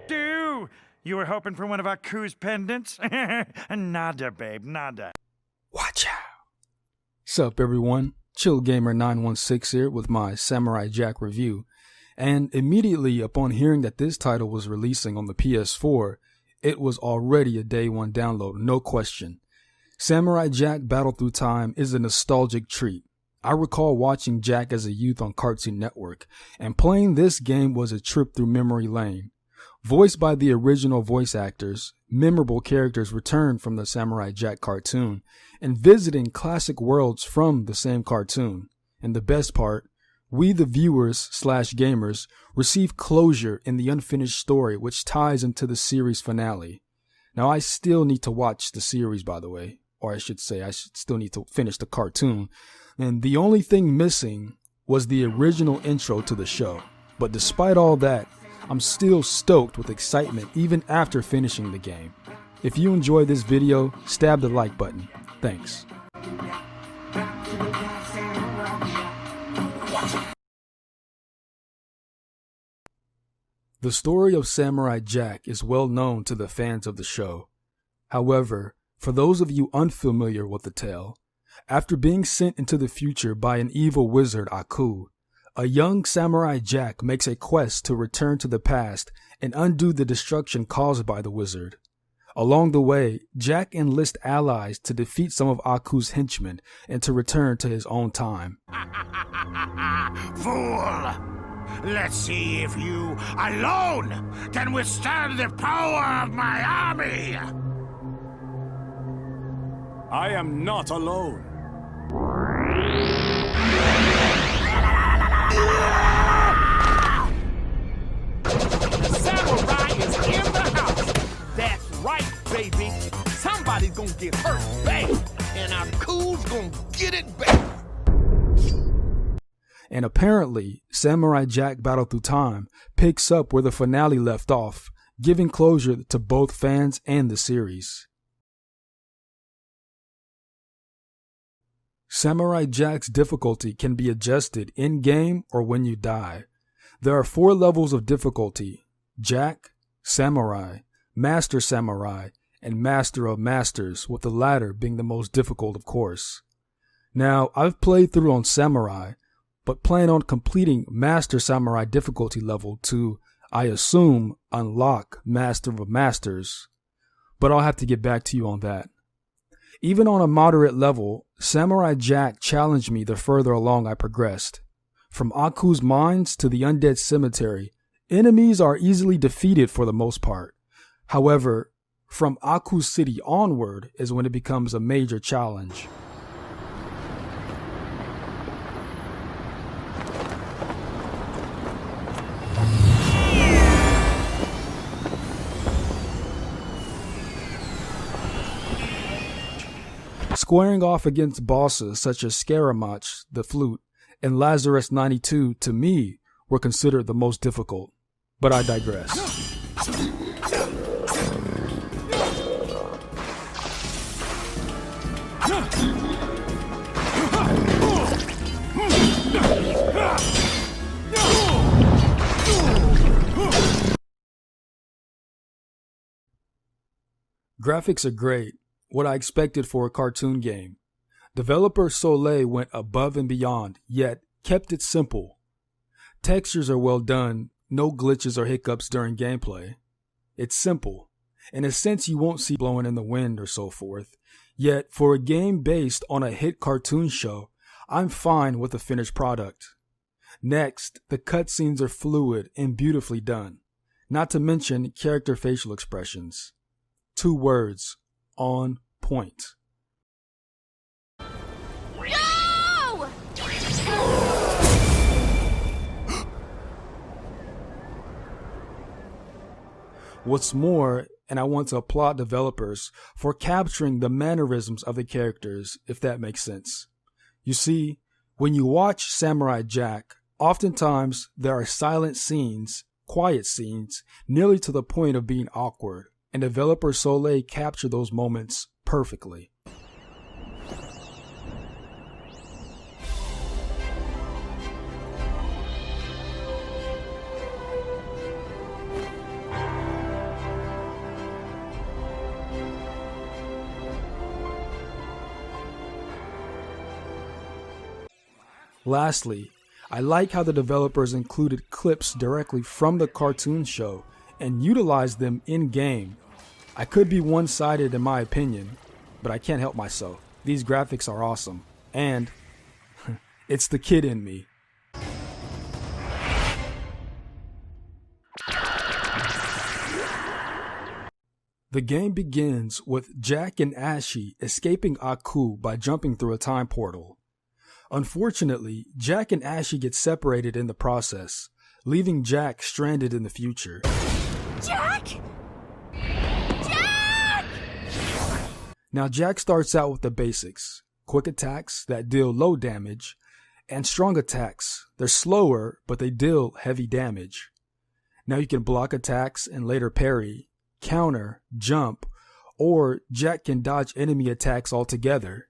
do. You were hoping for one of Aku's pendants? Nada, babe, nada. Watch out. Sup, everyone? Chill Gamer 916 here with my Samurai Jack review. And immediately upon hearing that this title was releasing on the PS4, it was already a day one download, no question. Samurai Jack Battle Through Time is a nostalgic treat. I recall watching Jack as a youth on Cartoon Network, and playing this game was a trip through memory lane. Voiced by the original voice actors, memorable characters returned from the Samurai Jack cartoon, and visiting classic worlds from the same cartoon. And the best part, we the viewers/gamers receive closure in the unfinished story which ties into the series finale. Now I still need to watch the series, by the way, or I should say I still need to finish the cartoon, and the only thing missing was the original intro to the show. But despite all that, I'm still stoked with excitement even after finishing the game. If you enjoyed this video, stab the like button. Thanks. The story of Samurai Jack is well known to the fans of the show. However, for those of you unfamiliar with the tale, after being sent into the future by an evil wizard Aku, a young Samurai Jack makes a quest to return to the past and undo the destruction caused by the wizard. Along the way, Jack enlists allies to defeat some of Aku's henchmen and to return to his own time. Fool! Let's see if you alone can withstand the power of my army! I am not alone. The samurai is in the house! That's right, baby! Somebody's gonna get hurt bad, and Aku's gonna get it back! And apparently, Samurai Jack Battle Through Time picks up where the finale left off, giving closure to both fans and the series. Samurai Jack's difficulty can be adjusted in-game or when you die. There are 4 levels of difficulty: Jack, Samurai, Master Samurai, and Master of Masters, with the latter being the most difficult, of course. Now, I've played through on Samurai, but plan on completing Master Samurai difficulty level to, I assume, unlock Master of Masters, but I'll have to get back to you on that. Even on a moderate level, Samurai Jack challenged me the further along I progressed. From Aku's mines to the undead cemetery, enemies are easily defeated for the most part. However, from Aku's city onward is when it becomes a major challenge. Squaring off against bosses such as Scaramouche, the Flute, and Lazarus 92 to me were considered the most difficult, but I digress. Graphics are great, what I expected for a cartoon game. Developer Soleil went above and beyond, yet kept it simple. Textures are well done, no glitches or hiccups during gameplay. It's simple. In a sense, you won't see blowing in the wind or so forth. Yet, for a game based on a hit cartoon show, I'm fine with the finished product. Next, the cutscenes are fluid and beautifully done. Not to mention character facial expressions. 2 words: on point. No! What's more, and I want to applaud developers for capturing the mannerisms of the characters, if that makes sense. You see, when you watch Samurai Jack, oftentimes there are silent scenes, quiet scenes, nearly to the point of being awkward, and developer Soleil captured those moments perfectly. Lastly, I like how the developers included clips directly from the cartoon show and utilized them in-game. I could be one-sided in my opinion, but I can't help myself. These graphics are awesome, and it's the kid in me. The game begins with Jack and Ashy escaping Aku by jumping through a time portal. Unfortunately, Jack and Ashy get separated in the process, leaving Jack stranded in the future. Jack! Jack! Now Jack starts out with the basics: quick attacks that deal low damage, and strong attacks. They're slower, but they deal heavy damage. Now you can block attacks and later parry, counter, jump, or Jack can dodge enemy attacks altogether.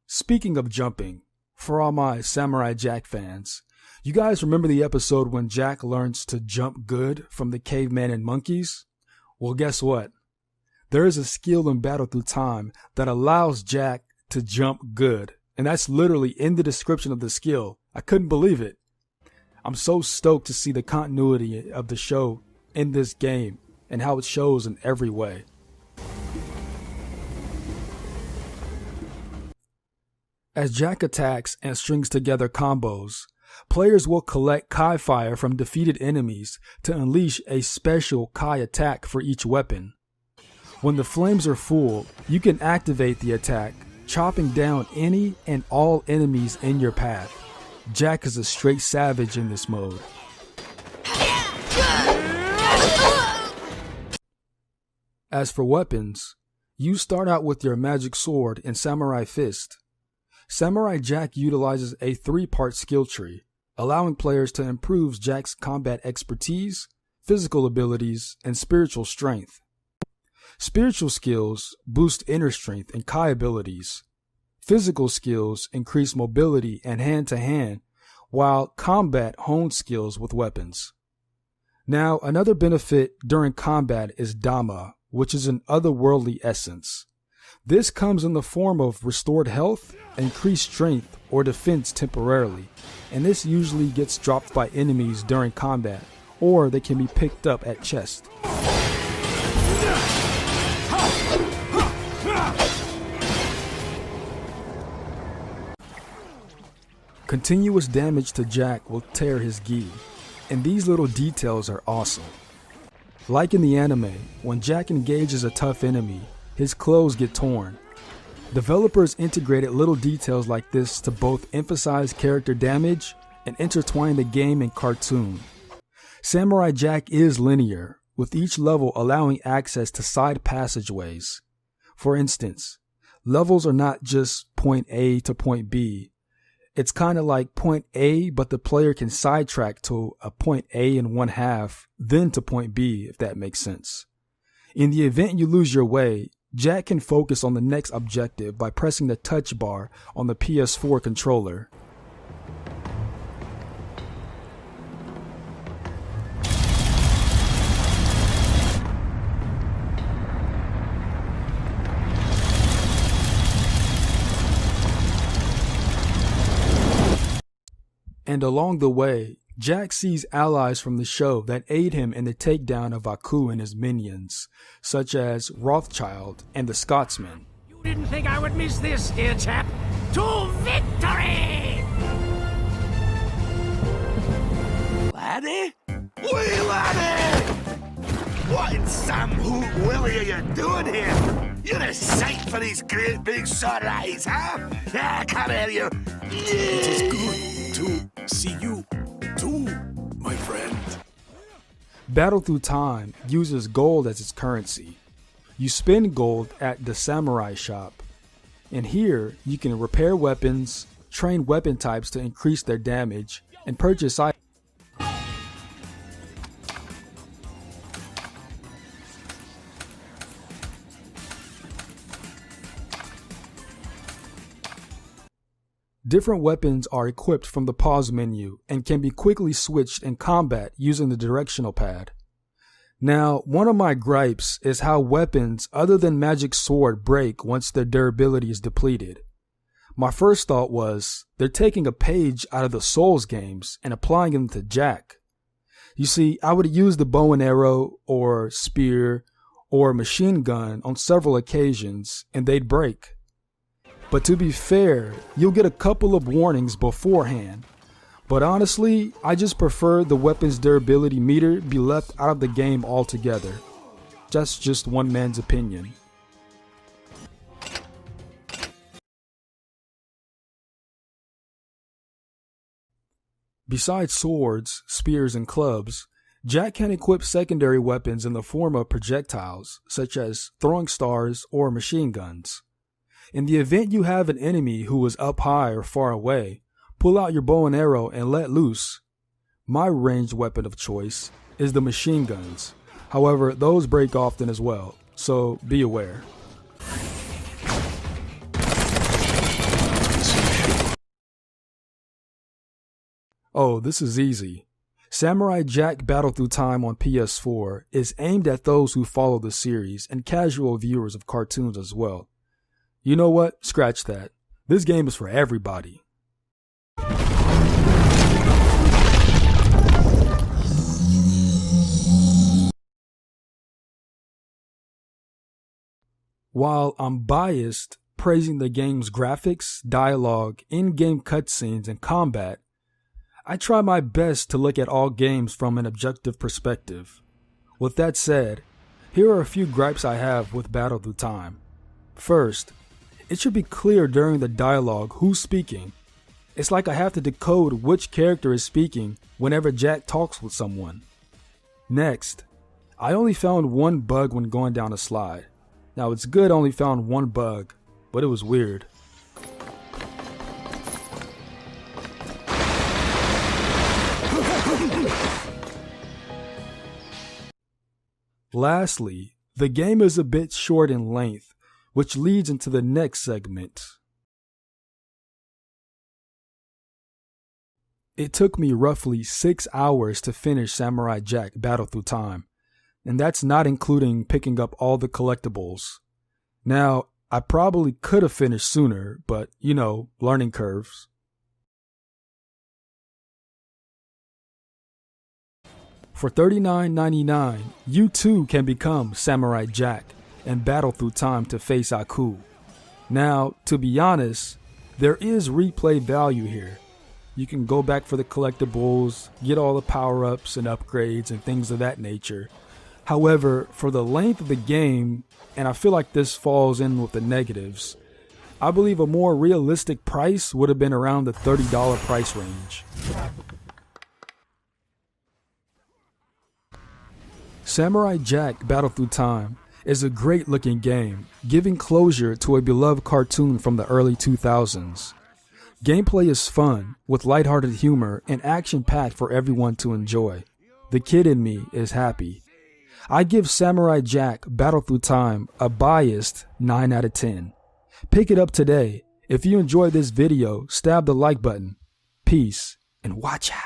Speaking of jumping, for all my Samurai Jack fans, you guys remember the episode when Jack learns to jump good from the caveman and monkeys? Well, guess what? There is a skill in Battle Through Time that allows Jack to jump good, and that's literally in the description of the skill. I couldn't believe it. I'm so stoked to see the continuity of the show in this game and how it shows in every way. As Jack attacks and strings together combos, players will collect Kai Fire from defeated enemies to unleash a special Kai attack for each weapon. When the flames are full, you can activate the attack, chopping down any and all enemies in your path. Jack is a straight savage in this mode. As for weapons, you start out with your magic sword and samurai fist. Samurai Jack utilizes a 3-part skill tree, allowing players to improve Jack's combat expertise, physical abilities, and spiritual strength. Spiritual skills boost inner strength and Kai abilities. Physical skills increase mobility and hand-to-hand, while combat hones skills with weapons. Now, another benefit during combat is Dama, which is an otherworldly essence. This comes in the form of restored health, increased strength, or defense temporarily, and this usually gets dropped by enemies during combat, or they can be picked up at chest. Continuous damage to Jack will tear his gi, and these little details are awesome. Like in the anime, when Jack engages a tough enemy, his clothes get torn. Developers integrated little details like this to both emphasize character damage and intertwine the game and cartoon. Samurai Jack is linear, with each level allowing access to side passageways. For instance, levels are not just point A to point B. It's kind of like point A, but the player can sidetrack to a point A in one half, then to point B, if that makes sense. In the event you lose your way, Jack can focus on the next objective by pressing the touch bar on the PS4 controller. And along the way, Jack sees allies from the show that aid him in the takedown of Aku and his minions, such as Rothschild and the Scotsman. You didn't think I would miss this, dear chap. To victory! Laddie? Wee laddie! What in Sam Hoot Willie are you doing here? You're a sight for these great big sore eyes, huh? Ah, come here, you. It is good to see you too, my friend. Battle Through Time uses gold as its currency. You spend gold at the Samurai Shop, and here you can repair weapons, train weapon types to increase their damage, and purchase items. Different weapons are equipped from the pause menu and can be quickly switched in combat using the directional pad. Now, one of my gripes is how weapons other than Magic Sword break once their durability is depleted. My first thought was, they're taking a page out of the Souls games and applying them to Jack. You see, I would use the bow and arrow or spear or machine gun on several occasions and they'd break. But to be fair, you'll get a couple of warnings beforehand. But honestly, I just prefer the weapon's durability meter be left out of the game altogether. That's just one man's opinion. Besides swords, spears, and clubs, Jack can equip secondary weapons in the form of projectiles, such as throwing stars or machine guns. In the event you have an enemy who is up high or far away, pull out your bow and arrow and let loose. My ranged weapon of choice is the machine guns. However, those break often as well, so be aware. Oh, this is easy. Samurai Jack Battle Through Time on PS4 is aimed at those who follow the series and casual viewers of cartoons as well. You know what? Scratch that. This game is for everybody. While I'm biased praising the game's graphics, dialogue, in-game cutscenes, and combat, I try my best to look at all games from an objective perspective. With that said, here are a few gripes I have with Battle Through Time. First, it should be clear during the dialogue who's speaking. It's like I have to decode which character is speaking whenever Jack talks with someone. Next, I only found one bug when going down a slide. Now it's good I only found one bug, but it was weird. Lastly, the game is a bit short in length, which leads into the next segment. It took me roughly 6 hours to finish Samurai Jack Battle Through Time, and that's not including picking up all the collectibles. Now, I probably could have finished sooner, but you know, learning curves. For $39.99, you too can become Samurai Jack and battle through time to face Aku. Now, to be honest, there is replay value here. You can go back for the collectibles, get all the power-ups and upgrades and things of that nature. However, for the length of the game, and I feel like this falls in with the negatives, I believe a more realistic price would have been around the $30 price range. Samurai Jack Battle Through Time is a great looking game, giving closure to a beloved cartoon from the early 2000s. Gameplay is fun, with lighthearted humor and action-packed for everyone to enjoy. The kid in me is happy. I give Samurai Jack Battle Through Time a biased 9 out of 10. Pick it up today. If you enjoyed this video, stab the like button. Peace, and watch out.